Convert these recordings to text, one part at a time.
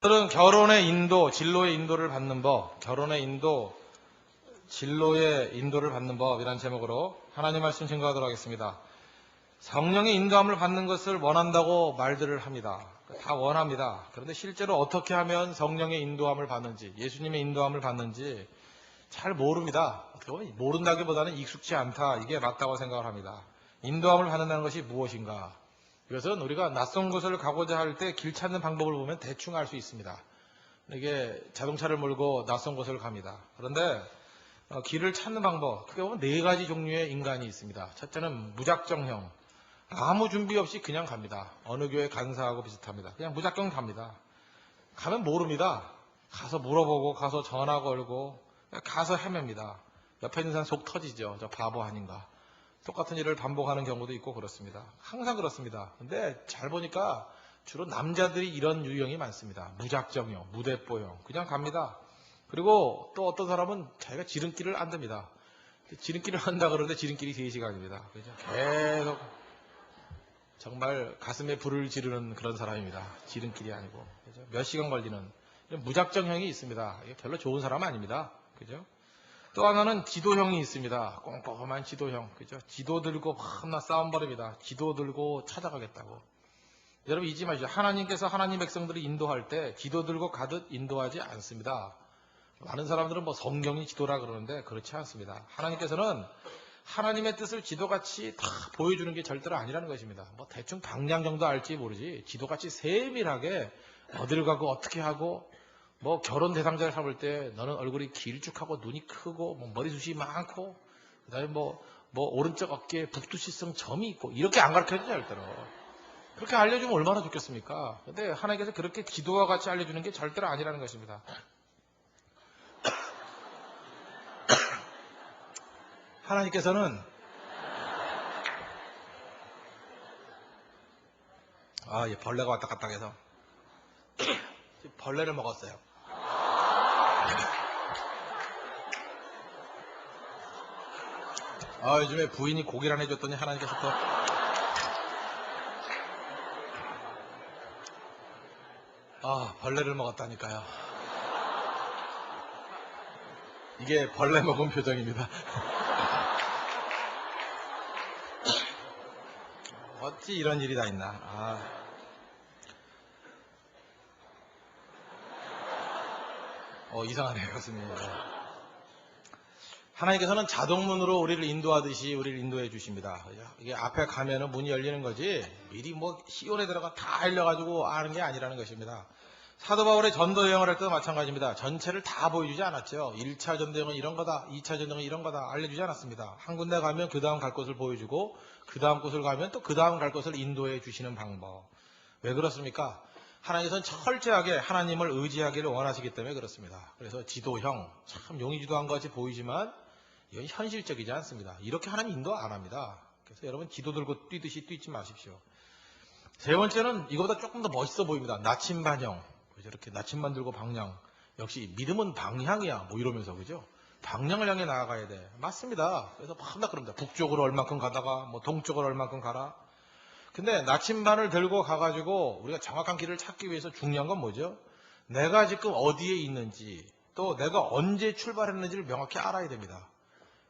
오늘은 결혼의 인도, 진로의 인도를 받는 법, 결혼의 인도, 진로의 인도를 받는 법이라는 제목으로 하나님 말씀 증거하도록 하겠습니다. 성령의 인도함을 받는 것을 원한다고 말들을 합니다. 다 원합니다. 그런데 실제로 어떻게 하면 성령의 인도함을 받는지, 예수님의 인도함을 받는지 잘 모릅니다. 모른다기보다는 익숙치 않다. 이게 맞다고 생각을 합니다. 인도함을 받는다는 것이 무엇인가? 이것은 우리가 낯선 곳을 가고자 할 때 길 찾는 방법을 보면 대충 알 수 있습니다. 이게 자동차를 몰고 낯선 곳을 갑니다. 그런데 길을 찾는 방법, 크게 보면 네 가지 종류의 인간이 있습니다. 첫째는 무작정형. 아무 준비 없이 그냥 갑니다. 어느 교회 간사하고 비슷합니다. 그냥 무작정 갑니다. 가면 모릅니다. 가서 물어보고 가서 전화 걸고 가서 헤맵니다. 옆에 있는 사람 속 터지죠. 저 바보 아닌가. 똑같은 일을 반복하는 경우도 있고 그렇습니다. 항상 그렇습니다. 근데 잘 보니까 주로 남자들이 이런 유형이 많습니다. 무작정형, 무대뽀형. 그냥 갑니다. 그리고 또 어떤 사람은 자기가 지름길을 안 듭니다. 지름길을 한다 그러는데 지름길이 3시간입니다. 그죠? 계속 정말 가슴에 불을 지르는 그런 사람입니다. 지름길이 아니고. 그죠? 몇 시간 걸리는 무작정형이 있습니다. 이게 별로 좋은 사람 아닙니다. 그죠? 또 하나는 지도형이 있습니다. 꼼꼼한 지도형. 그죠? 지도 들고 나 싸움 벌입니다. 지도 들고 찾아가겠다고. 여러분 잊지 마시죠. 하나님께서 하나님 백성들을 인도할 때 지도 들고 가듯 인도하지 않습니다. 많은 사람들은 성경이 지도라 그러는데 그렇지 않습니다. 하나님께서는 하나님의 뜻을 지도같이 다 보여주는 게 절대로 아니라는 것입니다. 대충 방향 정도 알지 모르지 지도같이 세밀하게 어디를 가고 어떻게 하고 결혼 대상자를 삼을 때 너는 얼굴이 길쭉하고 눈이 크고 머리숱이 많고 그다음에 오른쪽 어깨에 북두시성 점이 있고 이렇게 안 가르쳐주죠 절대로. 그렇게 알려주면 얼마나 좋겠습니까? 근데 하나님께서 그렇게 지도와 같이 알려주는 게 절대로 아니라는 것입니다. 하나님께서는 벌레가 왔다 갔다 해서 벌레를 먹었어요. 요즘에 부인이 고기를 안 해줬더니 하나님께서 또 벌레를 먹었다니까요. 이게 벌레 먹은 표정입니다. 어찌 이런 일이 다 있나. 이상하네요, 가슴이. 하나님께서는 자동문으로 우리를 인도하듯이 우리를 인도해 주십니다. 이게 앞에 가면은 문이 열리는 거지 미리 시온에 들어가 다 알려가지고 아는 게 아니라는 것입니다. 사도 바울의 전도 여행을 할 때도 마찬가지입니다. 전체를 다 보여주지 않았죠. 1차 전도 여행은 이런 거다, 2차 전도 여행은 이런 거다 알려주지 않았습니다. 한 군데 가면 그 다음 갈 곳을 보여주고 그 다음 곳을 가면 또 그 다음 갈 곳을 인도해 주시는 방법. 왜 그렇습니까? 하나님께서는 철저하게 하나님을 의지하기를 원하시기 때문에 그렇습니다. 그래서 지도형, 참 용이 지도한 것 같이 보이지만 이건 현실적이지 않습니다. 이렇게 하나님 인도 안 합니다. 그래서 여러분 지도 들고 뛰듯이 뛰지 마십시오. 세 번째는 이거보다 조금 더 멋있어 보입니다. 나침반형. 이렇게 나침반 들고 방향. 역시 믿음은 방향이야. 이러면서 그죠? 방향을 향해 나아가야 돼. 맞습니다. 그래서 막 그럽니다. 북쪽으로 얼만큼 가다가 동쪽으로 얼만큼 가라. 근데 나침반을 들고 가가지고 우리가 정확한 길을 찾기 위해서 중요한 건 뭐죠? 내가 지금 어디에 있는지 또 내가 언제 출발했는지를 명확히 알아야 됩니다.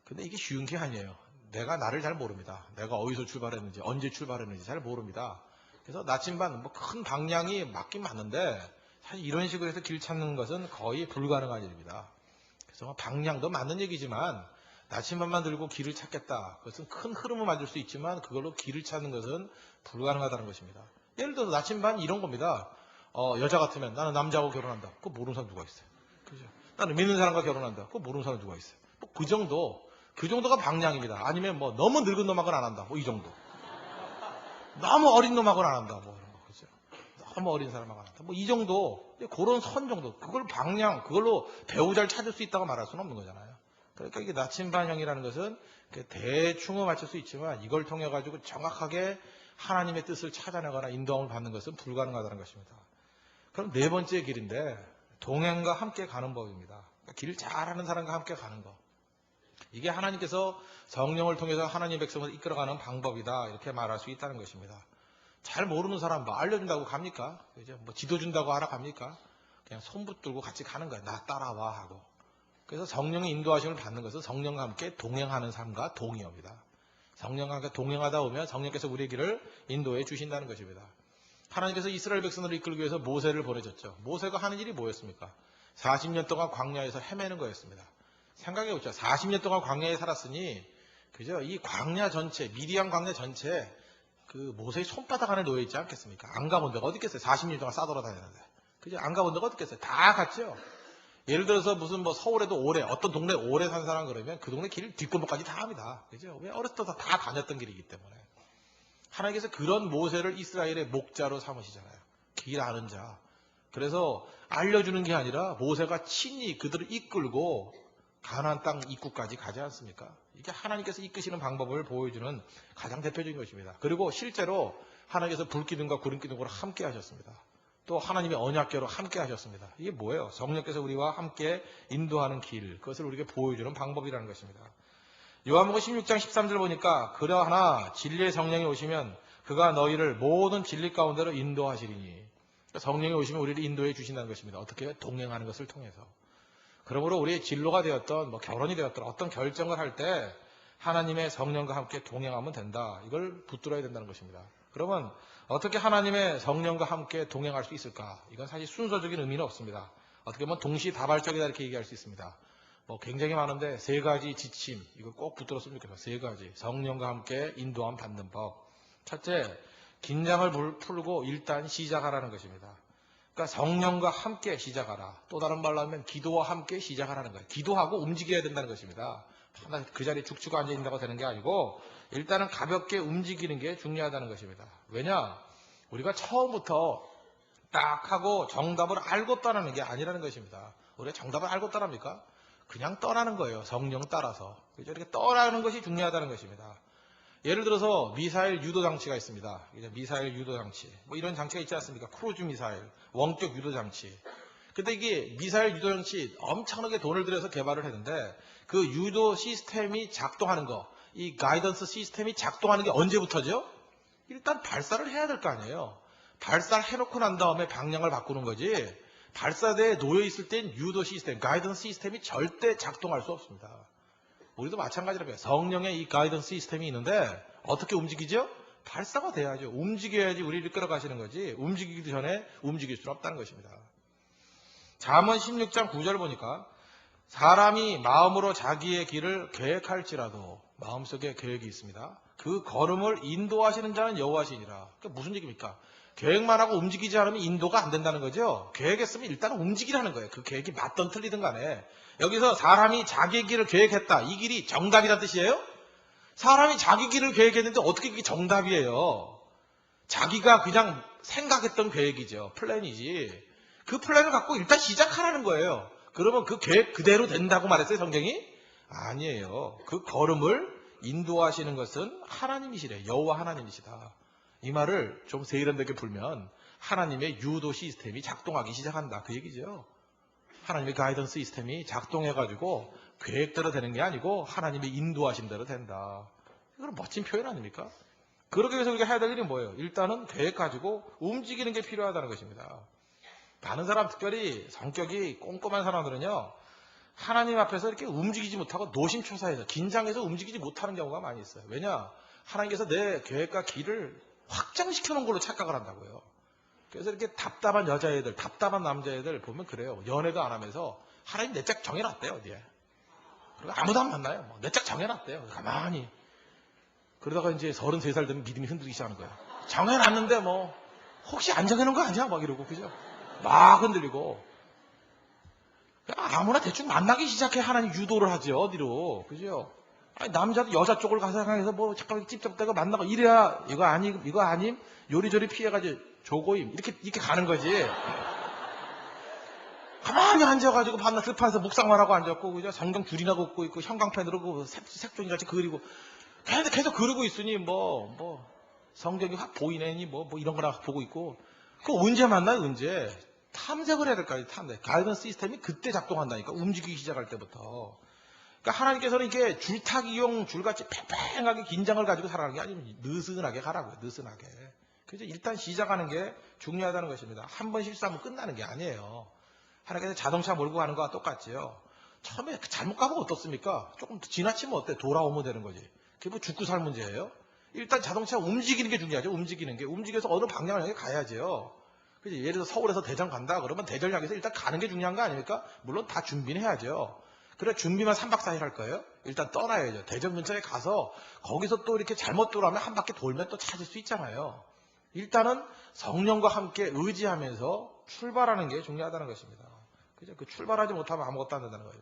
근데 이게 쉬운 게 아니에요. 내가 나를 잘 모릅니다. 내가 어디서 출발했는지 언제 출발했는지 잘 모릅니다. 그래서 나침반 큰 방향이 맞긴 맞는데 사실 이런 식으로 해서 길 찾는 것은 거의 불가능한 일입니다. 그래서 방향도 맞는 얘기지만 나침반만 들고 길을 찾겠다. 그것은 큰 흐름을 만들 수 있지만 그걸로 길을 찾는 것은 불가능하다는 것입니다. 예를 들어서 나침반 이런 겁니다. 여자 같으면 나는 남자하고 결혼한다. 그거 모르는 사람 누가 있어요? 그죠? 나는 믿는 사람과 결혼한다. 그거 모르는 사람 누가 있어요? 그 정도가 방향입니다. 아니면 너무 늙은 놈하고는 안 한다. 이 정도. 너무 어린 놈하고는 안 한다. 이런 거. 그죠? 너무 어린 사람하고 안 한다. 이 정도. 그런 선 정도. 그걸 방향, 그걸로 배우자를 찾을 수 있다고 말할 수는 없는 거잖아요. 그러니까 이게 나침반형이라는 것은 대충은 맞출 수 있지만 이걸 통해 가지고 정확하게 하나님의 뜻을 찾아내거나 인도함을 받는 것은 불가능하다는 것입니다. 그럼 네 번째 길인데 동행과 함께 가는 법입니다. 그러니까 길 잘하는 사람과 함께 가는 거. 이게 하나님께서 성령을 통해서 하나님의 백성을 이끌어가는 방법이다. 이렇게 말할 수 있다는 것입니다. 잘 모르는 사람 알려준다고 갑니까? 그죠? 지도 준다고 알아갑니까? 그냥 손 붙들고 같이 가는 거야. 나 따라와 하고. 그래서 성령의 인도하심을 받는 것은 성령과 함께 동행하는 삶과 동의어입니다. 성령과 함께 동행하다 보면 성령께서 우리의 길을 인도해 주신다는 것입니다. 하나님께서 이스라엘 백성들을 이끌기 위해서 모세를 보내셨죠. 모세가 하는 일이 뭐였습니까? 40년 동안 광야에서 헤매는 거였습니다. 생각해 보죠. 40년 동안 광야에 살았으니 그죠? 이 광야 전체, 미디안 광야 전체 그 모세의 손바닥 안에 놓여 있지 않겠습니까? 안 가본 데가 어디 있겠어요? 40년 동안 싸돌아다니는데. 그죠? 안 가본 데가 어디 있겠어요? 다 갔죠. 예를 들어서 무슨 뭐 서울에도 오래, 어떤 동네에 오래 산 사람 그러면 그 동네 길 뒷골목까지 다 합니다. 그죠? 왜 어렸을 때 다 다녔던 길이기 때문에. 하나님께서 그런 모세를 이스라엘의 목자로 삼으시잖아요. 길 아는 자. 그래서 알려주는 게 아니라 모세가 친히 그들을 이끌고 가나안 땅 입구까지 가지 않습니까? 이게 하나님께서 이끄시는 방법을 보여주는 가장 대표적인 것입니다. 그리고 실제로 하나님께서 불기둥과 구름기둥으로 함께 하셨습니다. 또 하나님의 언약궤로 함께 하셨습니다. 이게 뭐예요? 성령께서 우리와 함께 인도하는 길, 그것을 우리에게 보여주는 방법이라는 것입니다. 요한복음 16장 13절 보니까 그러하나 진리의 성령이 오시면 그가 너희를 모든 진리 가운데로 인도하시리니, 성령이 오시면 우리를 인도해 주신다는 것입니다. 어떻게? 동행하는 것을 통해서. 그러므로 우리의 진로가 되었던 결혼이 되었던 어떤 결정을 할 때 하나님의 성령과 함께 동행하면 된다. 이걸 붙들어야 된다는 것입니다. 그러면 어떻게 하나님의 성령과 함께 동행할 수 있을까? 이건 사실 순서적인 의미는 없습니다. 어떻게 보면 동시다발적이다 이렇게 얘기할 수 있습니다. 굉장히 많은데 세 가지 지침, 이거 꼭 붙들었으면 좋겠어요. 세 가지. 성령과 함께 인도함 받는 법. 첫째, 긴장을 풀고 일단 시작하라는 것입니다. 그러니까 성령과 함께 시작하라. 또 다른 말로 하면 기도와 함께 시작하라는 거예요. 기도하고 움직여야 된다는 것입니다. 하나 그 자리에 죽치고 앉아있는다고 되는 게 아니고 일단은 가볍게 움직이는 게 중요하다는 것입니다. 왜냐? 우리가 처음부터 딱 하고 정답을 알고 떠나는 게 아니라는 것입니다. 우리가 정답을 알고 떠납니까? 그냥 떠나는 거예요. 성령 따라서. 이렇게 떠나는 것이 중요하다는 것입니다. 예를 들어서 미사일 유도 장치가 있습니다. 미사일 유도 장치. 이런 장치가 있지 않습니까? 크루즈 미사일, 원격 유도 장치. 근데 이게 미사일 유도 장치 엄청나게 돈을 들여서 개발을 했는데 그 유도 시스템이 작동하는 거, 이 가이던스 시스템이 작동하는 게 언제부터죠? 일단 발사를 해야 될 거 아니에요. 발사를 해놓고 난 다음에 방향을 바꾸는 거지. 발사대에 놓여 있을 땐 유도 시스템, 가이던스 시스템이 절대 작동할 수 없습니다. 우리도 마찬가지라고요. 성령의 이 가이던스 시스템이 있는데 어떻게 움직이죠? 발사가 돼야죠. 움직여야지 우리를 끌어가시는 거지. 움직이기 전에 움직일 수는 없다는 것입니다. 잠언 16장 9절 보니까 사람이 마음으로 자기의 길을 계획할지라도, 마음속에 계획이 있습니다. 그 걸음을 인도하시는 자는 여호와시니라. 그러니까 무슨 얘기입니까? 계획만 하고 움직이지 않으면 인도가 안 된다는 거죠. 계획했으면 일단 움직이라는 거예요. 그 계획이 맞든 틀리든 간에. 여기서 사람이 자기 길을 계획했다. 이 길이 정답이라는 뜻이에요? 사람이 자기 길을 계획했는데 어떻게 그게 정답이에요? 자기가 그냥 생각했던 계획이죠. 플랜이지. 그 플랜을 갖고 일단 시작하라는 거예요. 그러면 그 계획 그대로 된다고 말했어요, 성경이? 아니에요. 그 걸음을 인도하시는 것은 하나님이시래. 여호와 하나님이시다. 이 말을 좀 세련되게 풀면 하나님의 유도 시스템이 작동하기 시작한다. 그 얘기죠. 하나님의 가이던스 시스템이 작동해가지고 계획대로 되는 게 아니고 하나님의 인도하신 대로 된다. 이건 멋진 표현 아닙니까? 그러기 위해서 우리가 해야 될 일이 뭐예요? 일단은 계획 가지고 움직이는 게 필요하다는 것입니다. 많은 사람, 특별히 성격이 꼼꼼한 사람들은요, 하나님 앞에서 이렇게 움직이지 못하고 노심초사해서 긴장해서 움직이지 못하는 경우가 많이 있어요. 왜냐? 하나님께서 내 계획과 길을 확정시켜 놓은 걸로 착각을 한다고요. 그래서 이렇게 답답한 여자애들, 답답한 남자애들 보면 그래요. 연애도 안 하면서 하나님 내 짝 정해놨대요, 어디에. 그리고 아무도 안 만나요. 내 짝 정해놨대요. 가만히. 그러다가 이제 33살 되면 믿음이 흔들리기 시작하는 거예요. 정해놨는데 혹시 안 정해놓은 거 아니야? 막 이러고, 그죠? 막 흔들리고. 아무나 대충 만나기 시작해 하나님 유도를 하죠. 어디로. 그죠? 아니, 남자도 여자 쪽을 가서 향해서 잠깐 찝쩍대고 만나고 이래야 이거 아님 요리조리 피해가지고 조고임 이렇게 가는 거지. 가만히 앉아가지고 밤낮 들판에서 묵상만 하고 앉았고, 그죠? 성경 줄이나 긋고 있고 형광펜으로 그 색종이 같이 그리고 계속 그러고 있으니 성경이 확 보이네니 이런 거나 보고 있고. 그 언제 만나요? 언제? 탐색을 해야 될까요? 탐색. 가이던스 시스템이 그때 작동한다니까. 움직이기 시작할 때부터. 그러니까 하나님께서는 이게 줄타기용 줄같이 팽팽하게 긴장을 가지고 살아가는 게 아니면 느슨하게 가라고요. 느슨하게. 그래서 일단 시작하는 게 중요하다는 것입니다. 한 번 실수하면 끝나는 게 아니에요. 하나님께서 자동차 몰고 가는 거와 똑같지요. 처음에 잘못 가면 어떻습니까? 조금 지나치면 어때? 돌아오면 되는 거지. 그게 뭐 죽고 살 문제예요? 일단 자동차 움직이는 게 중요하죠. 움직이는 게. 움직여서 어느 방향을 향해 가야지요. 그죠? 예를 들어 서울에서 대전 간다 그러면 대전 향해서 일단 가는 게 중요한 거 아닙니까? 물론 다 준비는 해야죠. 그래 준비만 3박 4일 할 거예요? 일단 떠나야죠. 대전 근처에 가서 거기서 또 이렇게 잘못 돌아오면 한 바퀴 돌면 또 찾을 수 있잖아요. 일단은 성령과 함께 의지하면서 출발하는 게 중요하다는 것입니다. 그죠? 그 출발하지 못하면 아무것도 안 된다는 거예요.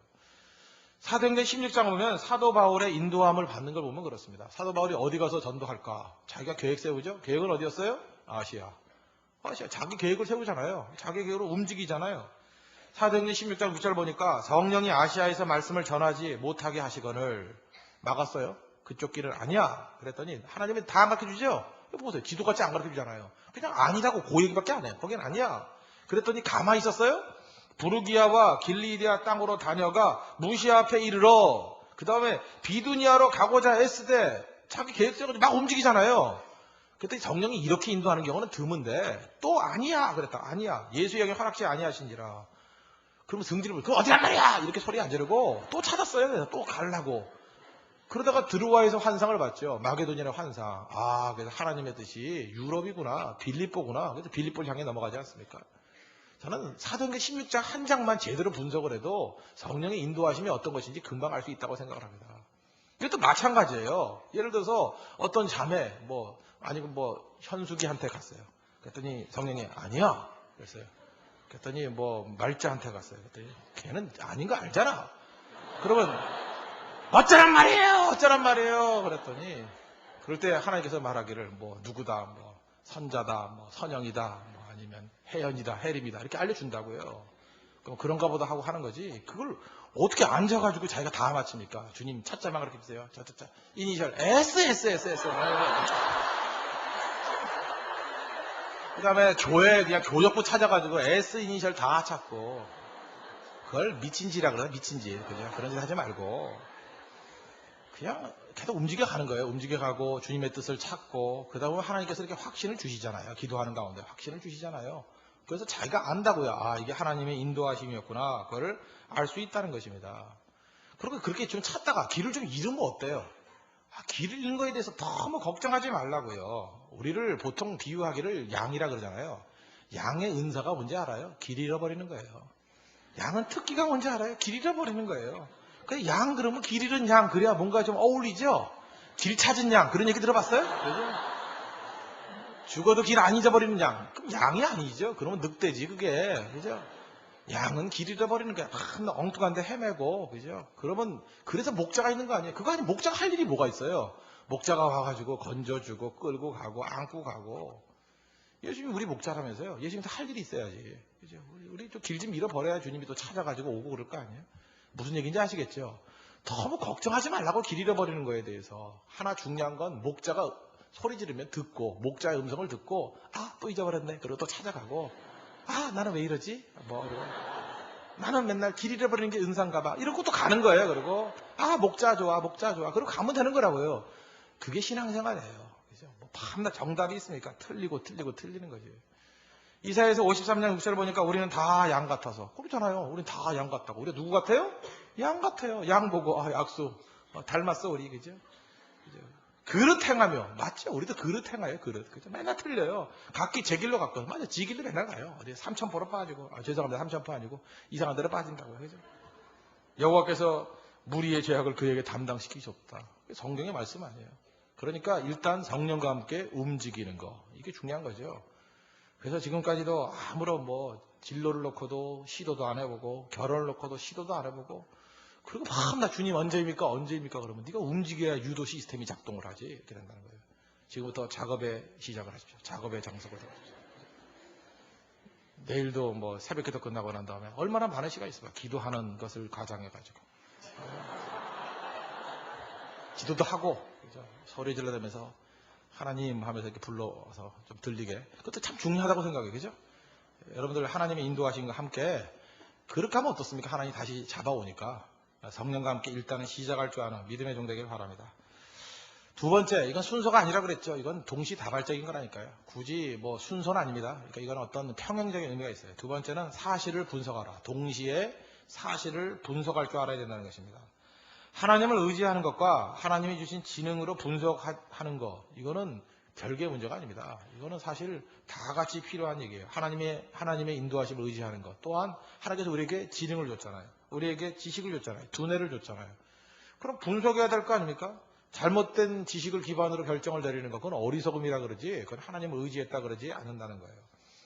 사도행전 16장 보면 사도 바울의 인도함을 받는 걸 보면 그렇습니다. 사도 바울이 어디 가서 전도할까? 자기가 계획 세우죠? 계획은 어디였어요? 아시아. 자기 계획을 세우잖아요. 자기 계획으로 움직이잖아요. 사도행전 16장 6절 보니까 성령이 아시아에서 말씀을 전하지 못하게 하시거늘 막았어요. 그쪽 길은 아니야. 그랬더니 하나님은 다 안 가르쳐주죠? 이거 보세요. 지도같이 안 가르쳐주잖아요. 그냥 아니라고 그 얘기밖에 안 해요. 거긴 아니야. 그랬더니 가만히 있었어요? 부르기아와 길리디아 땅으로 다녀가 무시아 앞에 이르러 그 다음에 비두니아로 가고자 애쓰되 자기 계획 세워가지고 막 움직이잖아요. 그랬더니 성령이 이렇게 인도하는 경우는 드문데 또 아니야 그랬다. 아니야. 예수의 영이 허락지 아니하신지라. 그러면 승질을 부르고 그거 어디란 말이야 이렇게 소리 안 지르고 또 찾았어요. 그래서 또 가려고. 그러다가 드루아에서 환상을 봤죠. 마게도니아의 환상. 아 그래서 하나님의 뜻이 유럽이구나. 빌립보구나. 그래서 빌립보를 향해 넘어가지 않습니까? 저는 사도행전 16장 한 장만 제대로 분석을 해도 성령의 인도하심이 어떤 것인지 금방 알 수 있다고 생각을 합니다. 이것도 마찬가지예요. 예를 들어서 어떤 자매 아니면 현숙이한테 갔어요. 그랬더니 성령이 아니야 그랬어요. 그랬더니 말자한테 갔어요. 그랬더니 걔는 아닌 거 알잖아. 그러면 어쩌란 말이에요 그랬더니 그럴 때 하나님께서 말하기를 누구다 선자다 선영이다 아니면 혜연이다 혜림이다 이렇게 알려준다고요. 그럼 그런가 보다 하고 하는 거지. 그걸 어떻게 앉아가지고 자기가 다 맞춥니까? 주님 찾자만 그렇게 주세요. 자 이니셜 S. 그 다음에 교회 그냥 교역부 찾아가지고 S 이니셜 다 찾고 그걸 미친지라 그러나 미친지 그냥 그런 짓 하지 말고 그냥 계속 움직여가는 거예요. 움직여가고 주님의 뜻을 찾고 그러다 보면 하나님께서 이렇게 확신을 주시잖아요. 기도하는 가운데 확신을 주시잖아요. 그래서 자기가 안다고요. 아 이게 하나님의 인도하심이었구나. 그걸 알 수 있다는 것입니다. 그리고 그렇게 좀 찾다가 길을 좀 잃으면 어때요? 길을 잃는 거에 대해서 너무 걱정하지 말라고요. 우리를 보통 비유하기를 양이라 그러잖아요. 양의 은사가 뭔지 알아요? 길 잃어버리는 거예요. 양은 특기가 뭔지 알아요? 길 잃어버리는 거예요. 양 그러면 길 잃은 양 그래야 뭔가 좀 어울리죠? 길 찾은 양 그런 얘기 들어봤어요? 그죠? 죽어도 길 안 잊어버리는 양 그럼 양이 아니죠. 그러면 늑대지 그게 그죠? 양은 길 잃어버리는 거야. 엉뚱한 데 헤매고 그죠? 그러면 그래서 목자가 있는 거 아니에요? 그거 아니면 목자가 할 일이 뭐가 있어요? 목자가 와가지고 건져주고 끌고 가고 안고 가고 예수님이 우리 목자라면서요. 예수님도 할 일이 있어야지 그죠? 우리 좀 길 좀 잃어버려야 주님이 또 찾아가지고 오고 그럴 거 아니에요? 무슨 얘기인지 아시겠죠? 너무 걱정하지 말라고 길 잃어버리는 거에 대해서. 하나 중요한 건 목자가 소리 지르면 듣고 목자의 음성을 듣고 또 잊어버렸네. 그리고 또 찾아가고 나는 왜 이러지? 나는 맨날 길 잃어버리는 게 은사인가 봐. 이러고 또 가는 거예요. 그리고 목자 좋아. 그리고 가면 되는 거라고요. 그게 신앙생활이에요. 그죠? 밤낮 정답이 있으니까 틀리고 틀리는 거지. 이사야에서 53장 6절을 보니까 우리는 다 양 같아서. 그렇잖아요. 우리는 다 양 같다고. 우리가 누구 같아요? 양 같아요. 양 보고 약수 닮았어 우리 그죠? 그릇 행하며 맞죠? 우리도 그릇 행해요. 그릇 그죠? 맨날 틀려요. 각기 제 길로 갔거든. 맞아. 지 길로 맨날 가요. 어디 삼천포로 빠지고 죄송합니다. 삼천포 아니고 이상한 데로 빠진다고요. 그죠? 여호와께서 무리의 죄악을 그에게 담당시키셨다. 성경의 말씀 아니에요. 그러니까 일단 성령과 함께 움직이는 거 이게 중요한 거죠. 그래서 지금까지도 아무런 진로를 놓고도 시도도 안 해보고 결혼을 놓고도 시도도 안 해보고 그리고 나 주님 언제입니까 그러면 네가 움직여야 유도 시스템이 작동을 하지 이렇게 된다는 거예요. 지금부터 작업에 시작을 하십시오. 작업의 장소를 잡으십시오. 내일도 새벽 기도 끝나고 난 다음에 얼마나 많은 시간이 있을까? 기도하는 것을 가장해가지고 기도도 하고 그죠? 소리 질러대면서 하나님 하면서 이렇게 불러서 좀 들리게. 그것도 참 중요하다고 생각해요. 그죠? 여러분들 하나님의 인도하신과 함께 그렇게 하면 어떻습니까? 하나님 다시 잡아오니까 성령과 함께 일단은 시작할 줄 아는 믿음의 종 되길 바랍니다. 두 번째, 이건 순서가 아니라 그랬죠. 이건 동시다발적인 거라니까요. 굳이 뭐 순서는 아닙니다. 그러니까 이건 어떤 평행적인 의미가 있어요. 두 번째는 사실을 분석하라. 동시에 사실을 분석할 줄 알아야 된다는 것입니다. 하나님을 의지하는 것과 하나님이 주신 지능으로 분석하는 것, 이거는 별개의 문제가 아닙니다. 이거는 사실 다 같이 필요한 얘기예요. 하나님의 인도하심을 의지하는 것. 또한 하나님께서 우리에게 지능을 줬잖아요. 우리에게 지식을 줬잖아요. 두뇌를 줬잖아요. 그럼 분석해야 될 거 아닙니까? 잘못된 지식을 기반으로 결정을 내리는 것, 그건 어리석음이라 그러지, 그건 하나님을 의지했다 그러지 않는다는 거예요.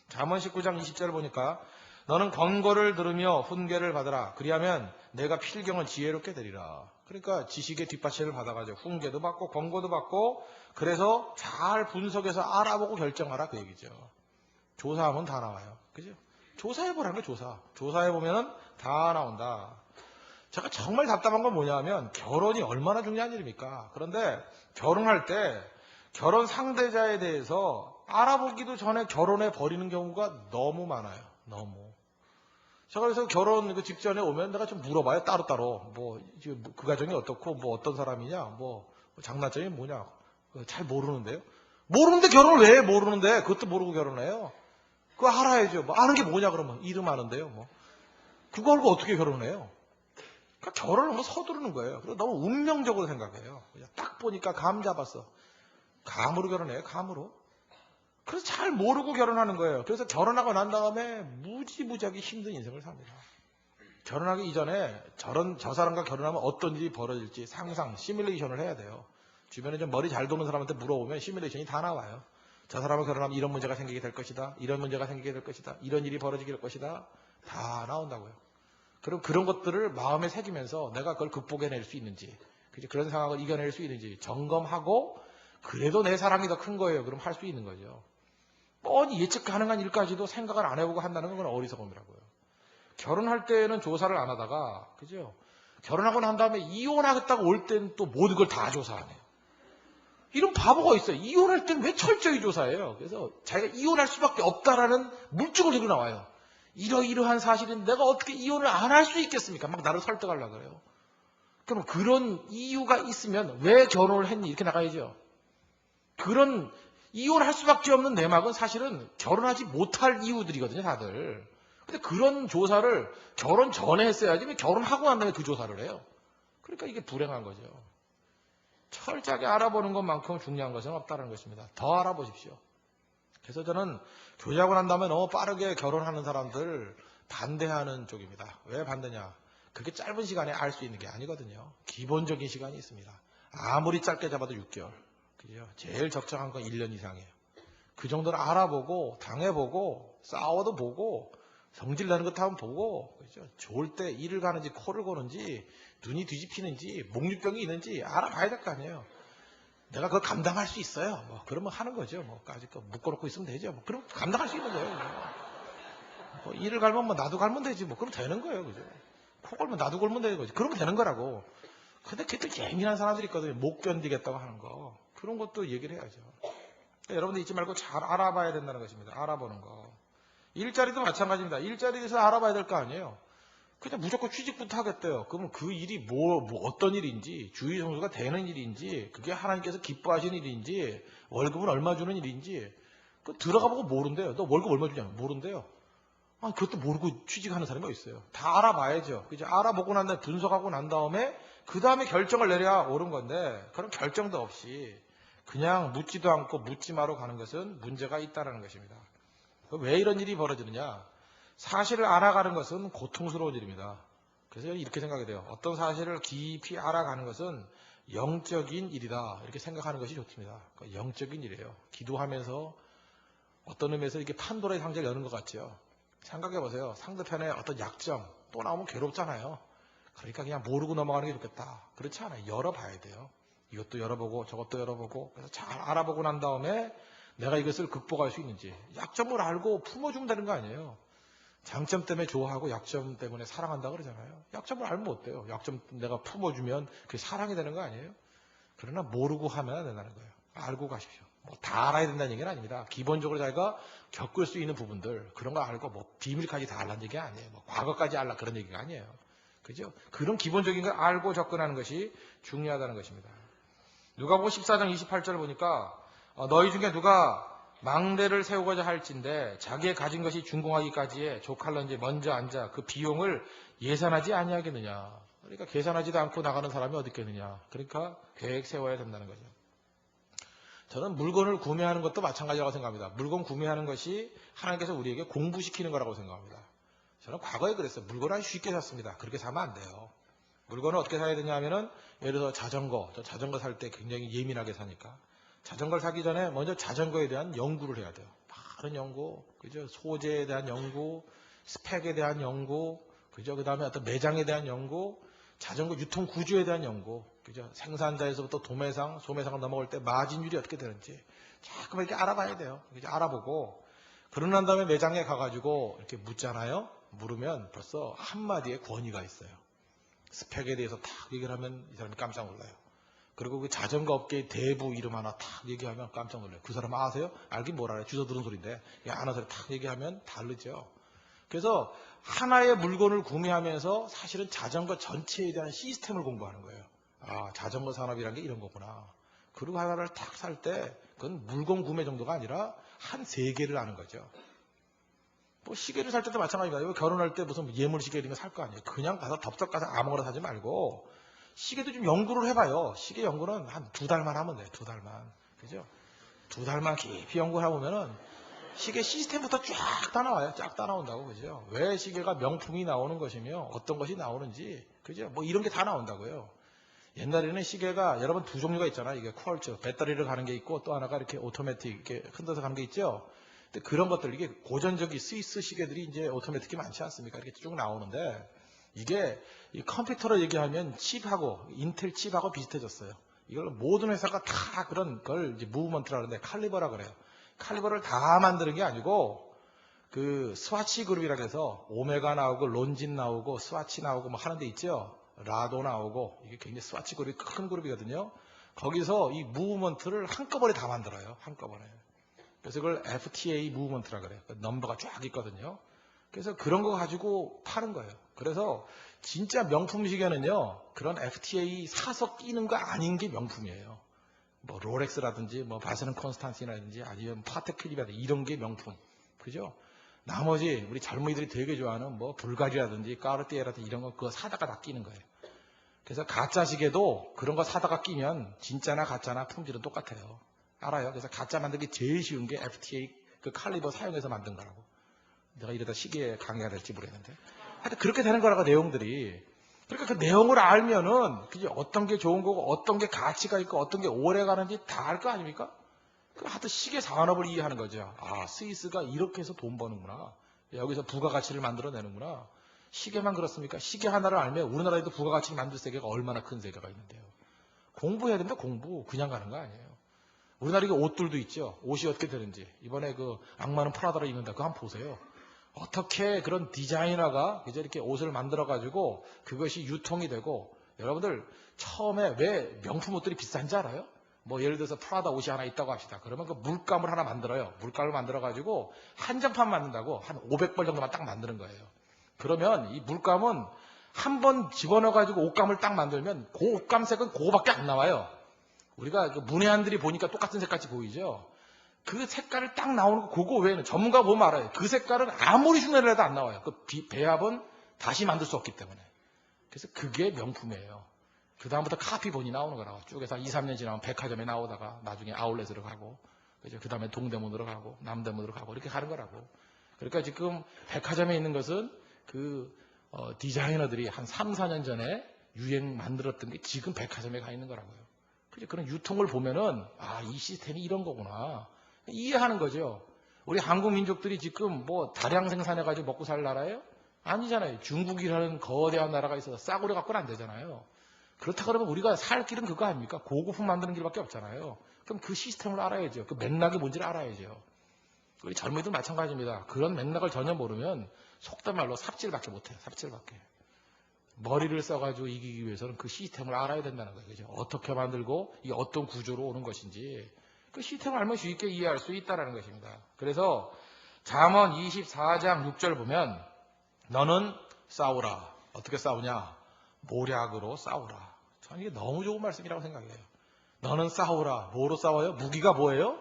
잠언 19장 20절을 보니까 너는 권고를 들으며 훈계를 받으라. 그리하면 내가 필경은 지혜롭게 되리라. 그러니까 지식의 뒷받침을 받아가지고 훈계도 받고 권고도 받고, 그래서 잘 분석해서 알아보고 결정하라, 그 얘기죠. 조사하면 다 나와요. 그죠? 조사해보라는 거예요. 조사해보면 다 나온다. 제가 정말 답답한 건 뭐냐면 결혼이 얼마나 중요한 일입니까? 그런데 결혼할 때 결혼 상대자에 대해서 알아보기도 전에 결혼해 버리는 경우가 너무 많아요. 너무. 제가 그래서 결혼 그 직전에 오면 내가 좀 물어봐요. 따로따로. 그 가정이 어떻고, 어떤 사람이냐, 장단점이 뭐냐. 잘 모르는데요. 모르는데 결혼을 왜 해? 모르는데 그것도 모르고 결혼해요. 그거 알아야죠. 아는 게 뭐냐 그러면. 이름 아는데요. 그거 알고 어떻게 결혼해요? 그러니까 결혼을 서두르는 거예요. 그리고 너무 운명적으로 생각해요. 그냥 딱 보니까 감 잡았어. 감으로 결혼해요. 감으로. 그래서 잘 모르고 결혼하는 거예요. 그래서 결혼하고 난 다음에 무지무지하게 힘든 인생을 삽니다. 결혼하기 이전에 저 사람과 결혼하면 어떤 일이 벌어질지 상상, 시뮬레이션을 해야 돼요. 주변에 좀 머리 잘 도는 사람한테 물어보면 시뮬레이션이 다 나와요. 저 사람과 결혼하면 이런 문제가 생기게 될 것이다. 이런 문제가 생기게 될 것이다. 이런 일이 벌어지게 될 것이다. 다 나온다고요. 그럼 그런 것들을 마음에 새기면서 내가 그걸 극복해낼 수 있는지, 그런 상황을 이겨낼 수 있는지 점검하고, 그래도 내 사랑이 더 큰 거예요. 그럼 할 수 있는 거죠. 뻔히 예측 가능한 일까지도 생각을 안 해보고 한다는 건 어리석음이라고요. 결혼할 때는 조사를 안 하다가, 그죠? 결혼하고 난 다음에 이혼하겠다고 올 때는 또 모든 걸 다 조사하네요. 이런 바보가 있어요. 이혼할 때는 왜 철저히 조사해요? 그래서 자기가 이혼할 수밖에 없다라는 물증을 들고 나와요. 이러이러한 사실인데 내가 어떻게 이혼을 안 할 수 있겠습니까? 막 나를 설득하려고 그래요. 그럼 그런 이유가 있으면 왜 결혼을 했니? 이렇게 나가야죠. 그런 이혼할 수밖에 없는 내막은 사실은 결혼하지 못할 이유들이거든요, 다들. 근데 그런 조사를 결혼 전에 했어야지 결혼하고 난 다음에 그 조사를 해요. 그러니까 이게 불행한 거죠. 철저하게 알아보는 것만큼 중요한 것은 없다는 것입니다. 더 알아보십시오. 그래서 저는 교제하고 난 다음에 너무 빠르게 결혼하는 사람들 반대하는 쪽입니다. 왜 반대냐? 그게 짧은 시간에 알 수 있는 게 아니거든요. 기본적인 시간이 있습니다. 아무리 짧게 잡아도 6개월. 그죠? 제일 적정한 건 1년 이상이에요. 그 정도는 알아보고, 당해보고, 싸워도 보고, 성질내는 것도 한번 보고, 그죠? 좋을 때 이를 가는지 코를 고는지, 눈이 뒤집히는지, 목류병이 있는지 알아봐야 될 거 아니에요. 내가 그걸 감당할 수 있어요. 그러면 하는 거죠. 까짓 거 묶어놓고 있으면 되죠. 그럼 감당할 수 있는 거예요. 이를 갈면 나도 갈면 되지. 그럼 되는 거예요. 그죠? 코 걸면 나도 걸면 되는 거지. 그러면 되는 거라고. 근데 그때 예민한 사람들이 있거든요. 못 견디겠다고 하는 거. 그런 것도 얘기를 해야죠. 그러니까 여러분들 잊지 말고 잘 알아봐야 된다는 것입니다. 알아보는 거. 일자리도 마찬가지입니다. 일자리에서 알아봐야 될 거 아니에요. 그냥 무조건 취직부터 하겠대요. 그러면 그 일이 어떤 일인지, 주의 성수가 되는 일인지, 그게 하나님께서 기뻐하시는 일인지, 월급은 얼마 주는 일인지, 들어가 보고 모른대요. 너 월급 얼마 주냐? 모른대요. 그것도 모르고 취직하는 사람이 있어요. 다 알아봐야죠. 그죠? 알아보고 난 다음에 분석하고 난 다음에, 그 다음에 결정을 내려야 옳은 건데, 그런 결정도 없이, 그냥 묻지도 않고 묻지마로 가는 것은 문제가 있다는 것입니다. 왜 이런 일이 벌어지느냐? 사실을 알아가는 것은 고통스러운 일입니다. 그래서 이렇게 생각이 돼요. 어떤 사실을 깊이 알아가는 것은 영적인 일이다. 이렇게 생각하는 것이 좋습니다. 그러니까 영적인 일이에요. 기도하면서 어떤 의미에서 이렇게 판도라의 상자를 여는 것 같죠. 생각해 보세요. 상대편의 어떤 약점 또 나오면 괴롭잖아요. 그러니까 그냥 모르고 넘어가는 게 좋겠다. 그렇지 않아요. 열어봐야 돼요. 이것도 열어보고 저것도 열어보고, 그래서 잘 알아보고 난 다음에 내가 이것을 극복할 수 있는지, 약점을 알고 품어주면 되는 거 아니에요. 장점 때문에 좋아하고 약점 때문에 사랑한다 그러잖아요. 약점을 알면 어때요? 약점 내가 품어주면 그게 사랑이 되는 거 아니에요? 그러나 모르고 하면 안 된다는 거예요. 알고 가십시오. 다 알아야 된다는 얘기는 아닙니다. 기본적으로 자기가 겪을 수 있는 부분들, 그런 거 알고 비밀까지 다 알라는 얘기가 아니에요. 과거까지 알라 그런 얘기가 아니에요. 그죠? 그런 기본적인 걸 알고 접근하는 것이 중요하다는 것입니다. 누가복음 14장 28절을 보니까 너희 중에 누가 망대를 세우고자 할진대 자기의 가진 것이 준공하기까지에 족할런지 먼저 앉아 그 비용을 예산하지 아니하겠느냐. 그러니까 계산하지도 않고 나가는 사람이 어디 있겠느냐. 그러니까 계획 세워야 된다는 거죠. 저는 물건을 구매하는 것도 마찬가지라고 생각합니다. 물건 구매하는 것이 하나님께서 우리에게 공부시키는 거라고 생각합니다. 저는 과거에 그랬어요. 물건을 아주 쉽게 샀습니다. 그렇게 사면 안 돼요. 물건을 어떻게 사야 되냐 하면은 예를 들어 저 자전거 살 때 굉장히 예민하게 사니까 자전거를 사기 전에 먼저 자전거에 대한 연구를 해야 돼요. 많은 연구, 그죠? 소재에 대한 연구, 스펙에 대한 연구, 그죠? 그 다음에 어떤 매장에 대한 연구, 자전거 유통 구조에 대한 연구, 그죠? 생산자에서부터 도매상, 소매상을 넘어갈 때 마진율이 어떻게 되는지 자꾸 이렇게 알아봐야 돼요. 이제 알아보고 그러고 난 다음에 매장에 가가지고 이렇게 묻잖아요. 물으면 벌써 한마디의 권위가 있어요. 스펙에 대해서 탁 얘기를 하면 이 사람이 깜짝 놀라요. 그리고 그 자전거 업계의 대부 이름 하나 탁 얘기하면 깜짝 놀라요. 그 사람 아세요? 알긴 뭘 알아요. 주워 들은 소리인데 안 아세요? 탁 얘기하면 다르죠. 그래서 하나의 물건을 구매하면서 사실은 자전거 전체에 대한 시스템을 공부하는 거예요. 아, 자전거 산업이란 게 이런 거구나. 그리고 하나를 탁 살 때 그건 물건 구매 정도가 아니라 한 세계를 아는 거죠. 뭐 시계를 살 때도 마찬가지입니다. 결혼할 때 무슨 예물 시계 이런 거 살 거 아니에요. 그냥 가서 덥석 가서 아무거나 사지 말고 시계도 좀 연구를 해봐요. 시계 연구는 한 2달만 하면 돼요. 2달만. 그죠? 2달만 깊이 연구를 해보면은 시계 시스템부터 쫙 다 나와요. 쫙 다 나온다고. 그죠? 왜 시계가 명품이 나오는 것이며 어떤 것이 나오는지. 그죠? 뭐 이런 게 다 나온다고요. 옛날에는 시계가 여러분 두 종류가 있잖아요. 이게 쿼르츠, 배터리를 가는 게 있고 또 하나가 이렇게 오토매틱, 이렇게 흔들어서 가는 게 있죠. 근데 그런 것들, 이게 고전적인 스위스 시계들이 이제 오토매틱이 많지 않습니까? 이렇게 쭉 나오는데 이게 이 컴퓨터로 얘기하면 칩하고 인텔 칩하고 비슷해졌어요. 이걸 모든 회사가 다 그런 걸 이제 무브먼트라 그러는데 칼리버라 그래요. 칼리버를 다 만드는 게 아니고 그 스와치 그룹이라 해서 오메가 나오고 론진 나오고 스와치 나오고 뭐 하는 데 있죠. 라도 나오고 이게 굉장히 스와치 그룹이 큰 그룹이거든요. 거기서 이 무브먼트를 한꺼번에 다 만들어요. 한꺼번에. 그래서 그걸 FTA 무브먼트라 그래요. 넘버가 쫙 있거든요. 그래서 그런 거 가지고 파는 거예요. 그래서 진짜 명품 시계는요, 그런 FTA 사서 끼는 거 아닌 게 명품이에요. 뭐 롤렉스라든지 뭐 바세는 콘스탄틴이라든지 아니면 파텍 필립이라든지 이런 게 명품. 그죠? 나머지 우리 젊은이들이 되게 좋아하는 뭐 불가리라든지 까르띠에라든지 이런 거 그거 사다가 다 끼는 거예요. 그래서 가짜 시계도 그런 거 사다가 끼면 진짜나 가짜나 품질은 똑같아요. 알아요? 그래서 가짜 만들기 제일 쉬운 게 FTA 그 칼리버 사용해서 만든 거라고. 내가 이러다 시계에 강의가 될지 모르겠는데. 하여튼 그렇게 되는 거라고 내용들이. 그러니까 그 내용을 알면은 그게 어떤 게 좋은 거고 어떤 게 가치가 있고 어떤 게 오래 가는지 다 알 거 아닙니까? 하여튼 시계 산업을 이해하는 거죠. 아, 스위스가 이렇게 해서 돈 버는구나. 여기서 부가가치를 만들어내는구나. 시계만 그렇습니까? 시계 하나를 알면 우리나라에도 부가가치를 만들 세계가 얼마나 큰 세계가 있는데요. 공부해야 됩니다. 공부. 그냥 가는 거 아니에요. 우리나라 이게 옷들도 있죠. 옷이 어떻게 되는지. 이번에 그 악마는 프라다를 입는다. 그거 한번 보세요. 어떻게 그런 디자이너가 이렇게 옷을 만들어가지고 그것이 유통이 되고 여러분들 처음에 왜 명품 옷들이 비싼지 알아요? 뭐 예를 들어서 프라다 옷이 하나 있다고 합시다. 그러면 그 물감을 하나 만들어요. 물감을 만들어가지고 한정판 만든다고 한 500벌 정도만 딱 만드는 거예요. 그러면 이 물감은 한 번 집어넣어가지고 옷감을 딱 만들면 그 옷감색은 그거밖에 안 나와요. 우리가 그 문외한들이 보니까 똑같은 색같이 보이죠. 그 색깔을 딱 나오는 거 그거 외에는 전문가 보면 알아요. 그 색깔은 아무리 흉내를 내도 안 나와요. 그 배합은 다시 만들 수 없기 때문에. 그래서 그게 명품이에요. 그 다음부터 카피본이 나오는 거라고. 쭉 해서 2, 3년 지나면 백화점에 나오다가 나중에 아울렛으로 가고 그 다음에 동대문으로 가고 남대문으로 가고 이렇게 가는 거라고. 그러니까 지금 백화점에 있는 것은 그 디자이너들이 한 3, 4년 전에 유행 만들었던 게 지금 백화점에 가 있는 거라고요. 그런 유통을 보면은 아, 이 시스템이 이런 거구나. 이해하는 거죠. 우리 한국 민족들이 지금 뭐 다량 생산해가지고 먹고 살 나라예요? 아니잖아요. 중국이라는 거대한 나라가 있어서 싸구려 갖고는 안 되잖아요. 그렇다 그러면 우리가 살 길은 그거 아닙니까? 고급품 만드는 길밖에 없잖아요. 그럼 그 시스템을 알아야죠. 그 맥락이 뭔지를 알아야죠. 우리 젊은이들 마찬가지입니다. 그런 맥락을 전혀 모르면 속된 말로 삽질밖에 못해요. 삽질밖에. 머리를 써가지고 이기기 위해서는 그 시스템을 알아야 된다는 거예요. 그죠? 어떻게 만들고 이게 어떤 구조로 오는 것인지 그 시스템을 알면 쉽게 이해할 수 있다는 것입니다. 그래서 잠언 24장 6절 보면 너는 싸우라. 어떻게 싸우냐? 모략으로 싸우라. 저는 이게 너무 좋은 말씀이라고 생각해요. 너는 싸우라. 뭐로 싸워요? 무기가 뭐예요?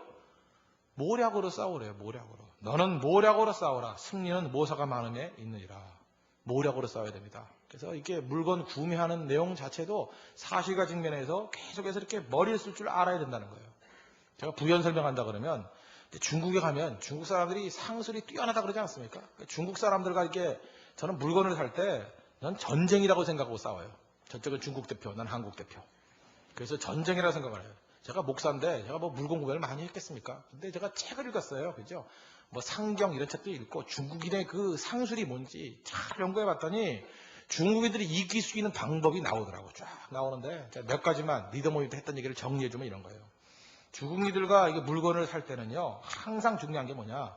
모략으로 싸우래요. 모략으로. 너는 모략으로 싸우라. 승리는 모사가 많음에 있느니라. 모략으로 싸워야 됩니다. 그래서 이렇게 물건 구매하는 내용 자체도 사실과 직면해서 계속해서 이렇게 머리를 쓸 줄 알아야 된다는 거예요. 제가 부연 설명한다 그러면 중국에 가면 중국 사람들이 상술이 뛰어나다 그러지 않습니까? 중국 사람들과 이렇게 저는 물건을 살 때 난 전쟁이라고 생각하고 싸워요. 저쪽은 중국 대표, 난 한국 대표. 그래서 전쟁이라고 생각을 해요. 제가 목사인데 제가 뭐 물건 구매를 많이 했겠습니까? 근데 제가 책을 읽었어요. 그죠? 뭐 상경 이런 책도 읽고 중국인의 그 상술이 뭔지 잘 연구해 봤더니 중국인들이 이길 수 있는 방법이 나오더라고요. 쫙 나오는데 제가 몇 가지만 리더 모임 때 했던 얘기를 정리해 주면 이런 거예요. 중국인들과 이게 물건을 살 때는요. 항상 중요한 게 뭐냐?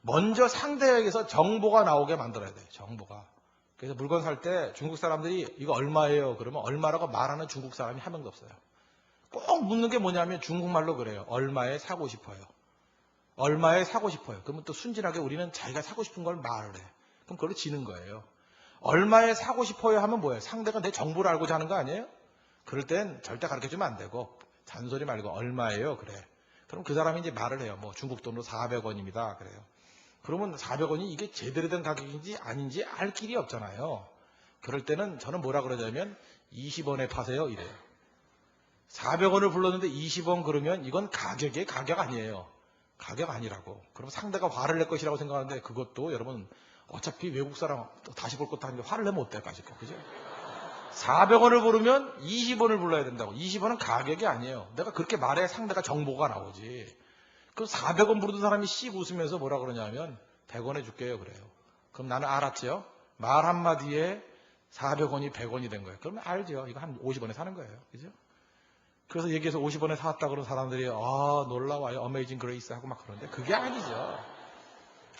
먼저 상대에게서 정보가 나오게 만들어야 돼요. 정보가. 그래서 물건 살 때 중국 사람들이 이거 얼마예요? 그러면 얼마라고 말하는 중국 사람이 한 명도 없어요. 꼭 묻는 게 뭐냐면 중국말로 그래요. 얼마에 사고 싶어요. 얼마에 사고 싶어요. 그러면 또 순진하게 우리는 자기가 사고 싶은 걸 말을 해. 그럼 그걸로 지는 거예요. 얼마에 사고 싶어요 하면 뭐예요? 상대가 내 정보를 알고자 하는 거 아니에요? 그럴 땐 절대 가르쳐주면 안 되고 잔소리 말고 얼마예요? 그래. 그럼 그 사람이 이제 말을 해요. 뭐 중국 돈으로 400원입니다. 그래요. 그러면 400원이 이게 제대로 된 가격인지 아닌지 알 길이 없잖아요. 그럴 때는 저는 뭐라 그러냐면 20원에 파세요 이래요. 400원을 불렀는데 20원 그러면 이건 가격의 가격 아니에요. 가격 아니라고. 그럼 상대가 화를 낼 것이라고 생각하는데 그것도 여러분 어차피 외국 사람 다시 볼 것도 아닌데 화를 내면 어때요? 가지고. 그죠? 400원을 부르면 20원을 불러야 된다고. 20원은 가격이 아니에요. 내가 그렇게 말해야 상대가 정보가 나오지. 그 400원 부르던 사람이 씩 웃으면서 뭐라 그러냐면 100원 해줄게요 그래요. 그럼 나는 알았지요? 말 한마디에 400원이 100원이 된 거예요. 그러면 알죠. 이거 한 50원에 사는 거예요. 그죠? 그래서 얘기해서 50원에 사왔다 그런 사람들이 놀라워요. 어메이징 그레이스 하고 막 그러는데 그게 아니죠.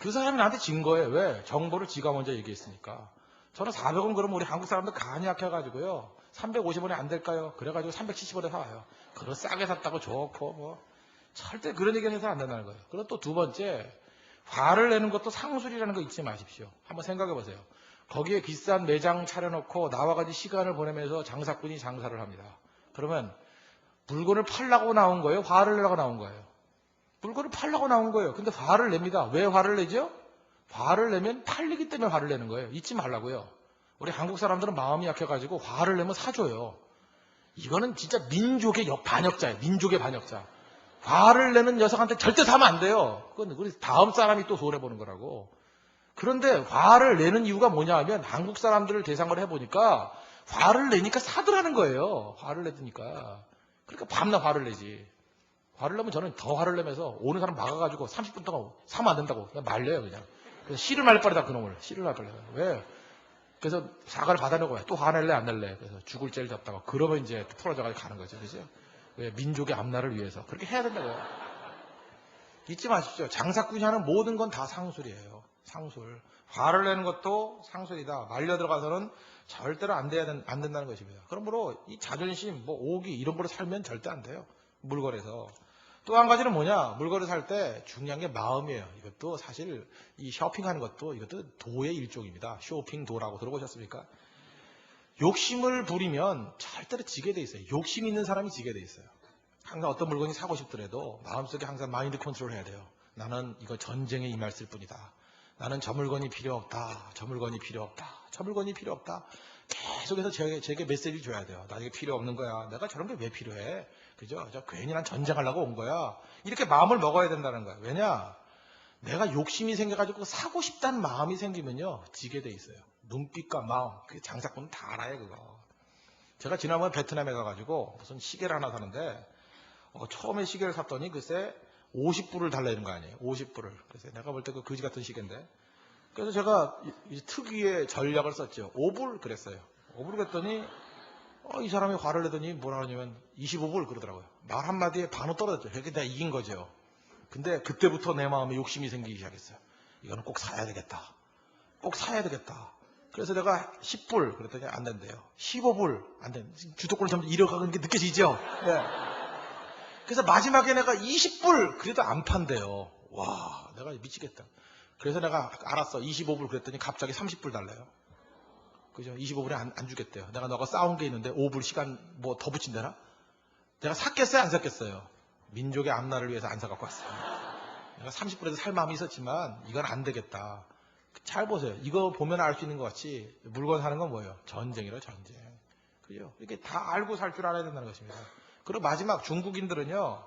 그 사람이 나한테 진 거예요. 왜? 정보를 지가 먼저 얘기했으니까. 저는 400원 그러면 우리 한국 사람들 간이 약해가지고요. 350원에 안 될까요? 그래가지고 370원에 사와요. 그거 싸게 샀다고 좋고 뭐. 절대 그런 얘기는 해서 안 된다는 거예요. 그리고 또 두 번째, 화를 내는 것도 상술이라는 거 잊지 마십시오. 한번 생각해 보세요. 거기에 비싼 매장 차려놓고 나와 같이 시간을 보내면서 장사꾼이 장사를 합니다. 그러면 물건을 팔려고 나온 거예요? 화를 내려고 나온 거예요? 물건을 팔려고 나온 거예요. 근데 화를 냅니다. 왜 화를 내죠? 화를 내면 팔리기 때문에 화를 내는 거예요. 잊지 말라고요. 우리 한국 사람들은 마음이 약해가지고 화를 내면 사줘요. 이거는 진짜 민족의 반역자예요. 민족의 반역자. 화를 내는 녀석한테 절대 사면 안 돼요. 그건 우리 다음 사람이 또 손해보는 거라고. 그런데 화를 내는 이유가 뭐냐 하면 한국 사람들을 대상으로 해보니까 화를 내니까 사더라는 거예요. 화를 내니까. 그러니까 밤낮 화를 내지. 화를 내면 저는 더 화를 내면서 오는 사람 막아가지고 30분 동안 사면 안 된다고 그냥 말려요 그냥. 그래서 씨를 말 바리다 그놈을. 씨를 말 바리다. 왜? 그래서 사과를 받아내고 또 화낼래 안 낼래. 그래서 죽을 죄를 졌다가 그러면 이제 풀어져가지고 가는 거죠. 그죠? 왜? 민족의 앞날을 위해서. 그렇게 해야 된다고요. 잊지 마십시오. 장사꾼이 하는 모든 건 다 상술이에요. 상술. 화를 내는 것도 상술이다. 말려 들어가서는 절대로 안 된다는 것입니다. 그러므로 이 자존심, 오기 이런 거로 살면 절대 안 돼요. 물건에서. 또 한 가지는 뭐냐? 물건을 살 때 중요한 게 마음이에요. 이것도 사실 이 쇼핑하는 것도 이것도 도의 일종입니다. 쇼핑도라고 들어보셨습니까? 욕심을 부리면 절대로 지게 돼 있어요. 욕심 있는 사람이 지게 돼 있어요. 항상 어떤 물건이 사고 싶더라도 마음속에 항상 마인드 컨트롤 해야 돼요. 나는 이거 전쟁에 임했을 뿐이다. 나는 저 물건이 필요 없다. 저 물건이 필요 없다. 저 물건이 필요 없다. 계속해서 제게 메시지를 줘야 돼요. 나 이게 필요 없는 거야. 내가 저런 게 왜 필요해? 그죠? 괜히 난 전쟁하려고 온 거야. 이렇게 마음을 먹어야 된다는 거야. 왜냐? 내가 욕심이 생겨가지고 사고 싶다는 마음이 생기면요. 지게 돼 있어요. 눈빛과 마음. 그 장사꾼은 다 알아요, 그거. 제가 지난번에 베트남에 가가지고 무슨 시계를 하나 사는데 처음에 시계를 샀더니 글쎄 50불을 달라는 거 아니에요. 50불을. 그래서 내가 볼 때 그 거지 같은 시계인데. 그래서 제가 이 특유의 전략을 썼죠. 5불 그랬어요. 5불 그랬더니 이 사람이 화를 내더니 뭐라 하냐면 25불 그러더라고요. 말 한마디에 반으로 떨어졌죠. 그렇게 내가 이긴 거죠. 근데 그때부터 내 마음에 욕심이 생기기 시작했어요. 이거는 꼭 사야 되겠다. 꼭 사야 되겠다. 그래서 내가 10불 그랬더니 안 된대요. 15불 안 된. 주도권을 점점 잃어가는 게 느껴지죠? 네. 그래서 마지막에 내가 20불 그래도 안 판대요. 와, 내가 미치겠다. 그래서 내가 알았어. 25불 그랬더니 갑자기 30불 달래요. 그죠? 25불에 안 주겠대요. 내가 너가 싸운 게 있는데 5불 시간 더 붙인대나? 내가 샀겠어요? 안 샀겠어요? 민족의 앞날을 위해서 안 사갖고 왔어요. 내가 30불에서 살 마음이 있었지만 이건 안 되겠다. 잘 보세요. 이거 보면 알 수 있는 것 같이 물건 사는 건 뭐예요? 전쟁이라 전쟁. 그죠? 이렇게 다 알고 살 줄 알아야 된다는 것입니다. 그리고 마지막 중국인들은요.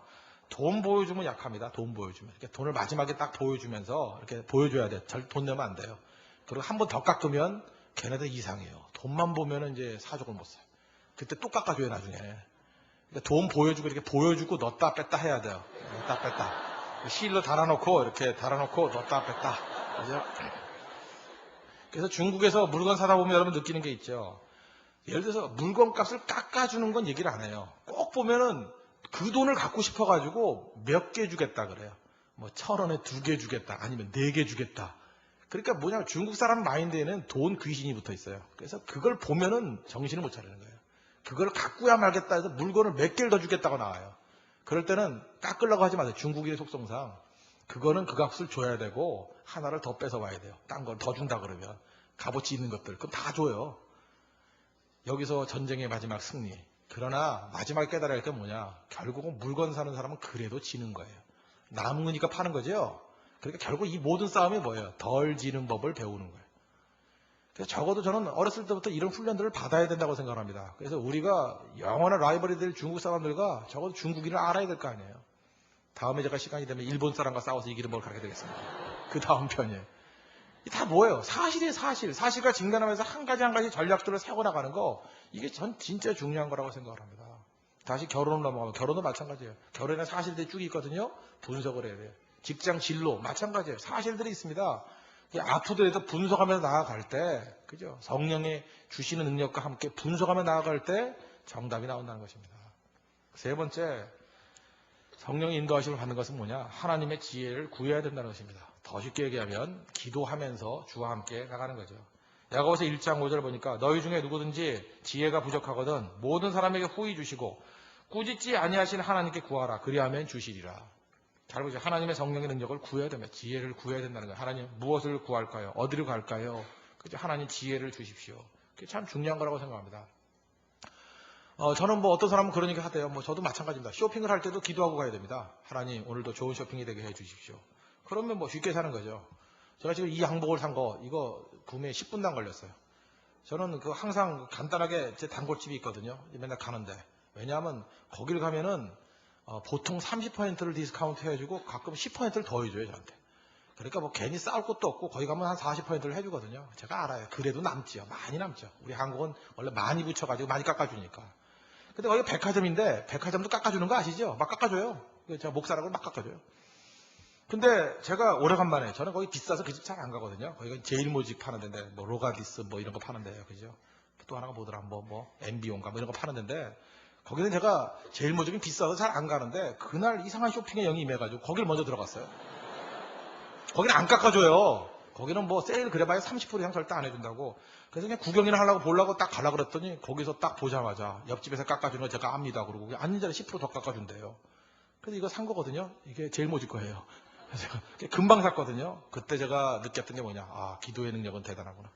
돈 보여주면 약합니다. 돈 보여주면. 이렇게 돈을 마지막에 딱 보여주면서 이렇게 보여줘야 돼. 돈 내면 안 돼요. 그리고 한 번 더 깎으면 걔네들 이상해요. 돈만 보면은 이제 사족을 못 사요. 그때 또 깎아줘요, 나중에. 그러니까 돈 보여주고 이렇게 보여주고 넣었다 뺐다 해야 돼요. 넣었다 뺐다. 실로 달아놓고 이렇게 달아놓고 넣었다 뺐다. 그죠? 그래서 중국에서 물건 사다 보면 여러분 느끼는 게 있죠. 예를 들어서 물건 값을 깎아주는 건 얘기를 안 해요. 꼭 보면은 그 돈을 갖고 싶어가지고 몇 개 주겠다 그래요. 뭐 1,000원에 2개 주겠다. 아니면 4개 주겠다. 그러니까 뭐냐, 중국 사람 마인드에는 돈 귀신이 붙어 있어요. 그래서 그걸 보면은 정신을 못 차리는 거예요. 그걸 갖고야 말겠다 해서 물건을 몇 개를 더 주겠다고 나와요. 그럴 때는 깎으려고 하지 마세요. 중국인의 속성상. 그거는 그 값을 줘야 되고 하나를 더 뺏어와야 돼요. 딴 걸 더 준다 그러면. 값어치 있는 것들. 그럼 다 줘요. 여기서 전쟁의 마지막 승리. 그러나 마지막에 깨달아야 할 게 뭐냐. 결국은 물건 사는 사람은 그래도 지는 거예요. 남으니까 파는 거죠. 그러니까 결국 이 모든 싸움이 뭐예요? 덜 지는 법을 배우는 거예요. 그래서 적어도 저는 어렸을 때부터 이런 훈련들을 받아야 된다고 생각합니다. 그래서 우리가 영원한 라이벌이 될 중국 사람들과 적어도 중국인을 알아야 될 거 아니에요. 다음에 제가 시간이 되면 일본 사람과 싸워서 이기는 법을 가르쳐 드리겠습니다. 그 다음 편이에요. 다 뭐예요? 사실이에요, 사실. 사실과 직면하면서 한 가지 전략들을 세워 나가는 거, 이게 전 진짜 중요한 거라고 생각을 합니다. 다시 결혼을 넘어가면 결혼도 마찬가지예요. 결혼에 사실들이 쭉 있거든요. 분석을 해야 돼요. 직장 진로 마찬가지예요. 사실들이 있습니다. 아프더라도 분석하면서 나아갈 때, 그죠? 성령의 주시는 능력과 함께 분석하면서 나아갈 때 정답이 나온다는 것입니다. 세 번째, 성령의 인도하심을 받는 것은 뭐냐? 하나님의 지혜를 구해야 된다는 것입니다. 더 쉽게 얘기하면 기도하면서 주와 함께 나가는 거죠. 야고보서 1장 5절 보니까 너희 중에 누구든지 지혜가 부족하거든 모든 사람에게 후히 주시고 꾸짖지 아니하신 하나님께 구하라. 그리하면 주시리라. 잘 보죠. 하나님의 성령의 능력을 구해야 됩니다. 지혜를 구해야 된다는 거예요. 하나님 무엇을 구할까요? 어디로 갈까요? 그죠? 하나님 지혜를 주십시오. 그게 참 중요한 거라고 생각합니다. 저는 뭐 어떤 사람은 그러니까 하대요. 뭐 저도 마찬가지입니다. 쇼핑을 할 때도 기도하고 가야 됩니다. 하나님 오늘도 좋은 쇼핑이 되게 해 주십시오. 그러면 뭐 쉽게 사는 거죠. 제가 지금 이 양복을 산 거 이거 구매에 10분도 안 걸렸어요. 저는 그 항상 간단하게 제 단골집이 있거든요. 맨날 가는데. 왜냐하면 거기를 가면은 보통 30%를 디스카운트 해주고 가끔 10%를 더 해줘요, 저한테. 그러니까 뭐 괜히 싸울 것도 없고 거기 가면 한 40%를 해주거든요. 제가 알아요. 그래도 남지요. 많이 남죠. 우리 한국은 원래 많이 붙여가지고 많이 깎아주니까. 근데 거기가 백화점인데 백화점도 깎아주는 거 아시죠? 막 깎아줘요. 제가 목사라고 막 깎아줘요. 근데 제가 오래간만에 저는 거기 비싸서 그 집 잘 안 가거든요. 거기가 제일모직 파는 데인데 뭐 로가디스 뭐 이런 거 파는 데예요. 그죠? 또 하나가 뭐더라 뭐 MBO인가 뭐 이런 거 파는 데인데 거기는 제가 제일모직이 비싸서 잘 안 가는데 그날 이상한 쇼핑에 영이 임해가지고 거기를 먼저 들어갔어요. 거기는 안 깎아줘요. 거기는 뭐 세일 그래봐야 30% 이상 절대 안 해준다고. 그래서 그냥 구경이나 하려고 보려고 딱 가려고 그랬더니 거기서 딱 보자마자 옆집에서 깎아주는 거 제가 압니다. 그러고 앉은 자리에 10% 더 깎아준대요. 그래서 이거 산 거거든요. 이게 제일모직 거예요. 그래서 제가 금방 샀거든요. 그때 제가 느꼈던 게 뭐냐. 아, 기도의 능력은 대단하구나.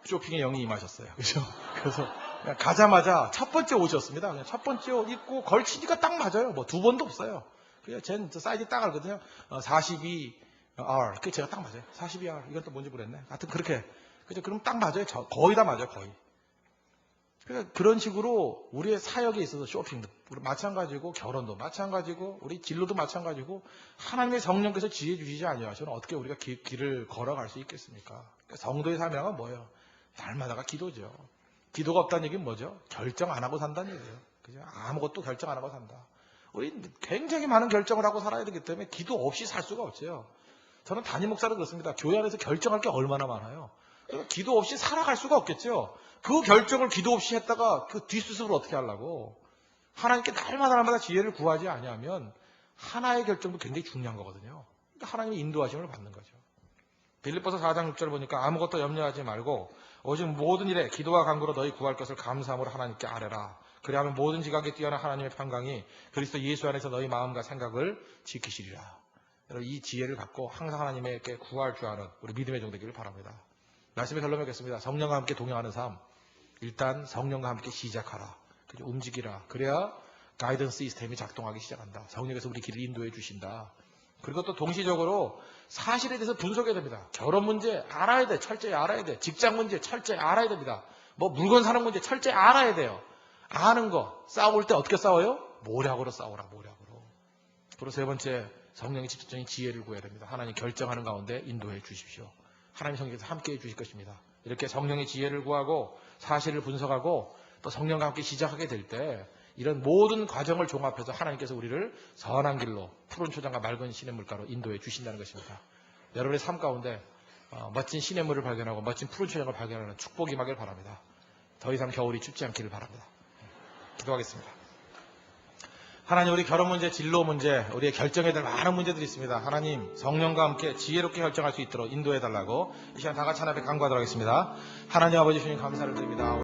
쇼핑에 영이 임하셨어요. 그죠? 그래서 그냥 가자마자 첫 번째 옷이었습니다. 그냥 첫 번째 옷 입고 걸치니까 딱 맞아요. 뭐 두 번도 없어요. 그냥 쟤는 사이즈 딱 알거든요. 42R. 그게 제가 딱 맞아요. 42R. 이건 또 뭔지 모르겠네. 하여튼 그렇게. 그죠? 그럼 딱 맞아요. 거의 다 맞아요. 거의. 그러니까 그런 식으로 우리의 사역에 있어서 쇼핑도 마찬가지고 결혼도 마찬가지고 우리 진로도 마찬가지고 하나님의 성령께서 지혜 주시지 아니하시면 어떻게 우리가 길을 걸어갈 수 있겠습니까? 그러니까 성도의 사명은 뭐예요? 날마다가 기도죠. 기도가 없다는 얘기는 뭐죠? 결정 안 하고 산다는 얘기예요. 그죠? 아무것도 결정 안 하고 산다. 우리 굉장히 많은 결정을 하고 살아야 되기 때문에 기도 없이 살 수가 없어요. 저는 담임 목사로 그렇습니다. 교회 안에서 결정할 게 얼마나 많아요. 기도 없이 살아갈 수가 없겠죠. 그 결정을 기도 없이 했다가 그 뒷수습을 어떻게 하려고. 하나님께 날마다 지혜를 구하지 아니하면 하나의 결정도 굉장히 중요한 거거든요. 그러니까 하나님의 인도하심을 받는 거죠. 빌립보서 4장 6절 보니까 아무것도 염려하지 말고 오직 모든 일에 기도와 간구로 너희 구할 것을 감사함으로 하나님께 아뢰라. 그리하면 모든 지각에 뛰어난 하나님의 평강이 그리스도 예수 안에서 너희 마음과 생각을 지키시리라. 여러분 이 지혜를 갖고 항상 하나님에게 구할 줄 아는 우리 믿음의 종 되기를 바랍니다. 말씀의 결론 맺겠습니다. 성령과 함께 동행하는 삶. 일단 성령과 함께 시작하라. 그죠? 움직이라. 그래야 가이던스 시스템이 작동하기 시작한다. 성령께서 우리 길을 인도해 주신다. 그리고 또 동시적으로 사실에 대해서 분석해야 됩니다. 결혼 문제 알아야 돼. 철저히 알아야 돼. 직장 문제 철저히 알아야 됩니다. 뭐 물건 사는 문제 철저히 알아야 돼요. 아는 거. 싸울 때 어떻게 싸워요? 모략으로 싸우라. 모략으로. 그리고 세 번째, 성령의 직접적인 지혜를 구해야 됩니다. 하나님 결정하는 가운데 인도해 주십시오. 하나님 성령께서 함께해 주실 것입니다. 이렇게 성령의 지혜를 구하고 사실을 분석하고 또 성령과 함께 시작하게 될 때 이런 모든 과정을 종합해서 하나님께서 우리를 선한 길로 푸른 초장과 맑은 시냇물가로 인도해 주신다는 것입니다. 여러분의 삶 가운데 멋진 시냇물을 발견하고 멋진 푸른 초장을 발견하는 축복이 임하길 바랍니다. 더 이상 겨울이 춥지 않기를 바랍니다. 기도하겠습니다. 하나님, 우리 결혼 문제, 진로 문제, 우리의 결정해야 될 많은 문제들이 있습니다. 하나님, 성령과 함께 지혜롭게 결정할 수 있도록 인도해달라고 이 시간 다 같이 하나님께 간구하도록 하겠습니다. 하나님 아버지 주님 감사를 드립니다.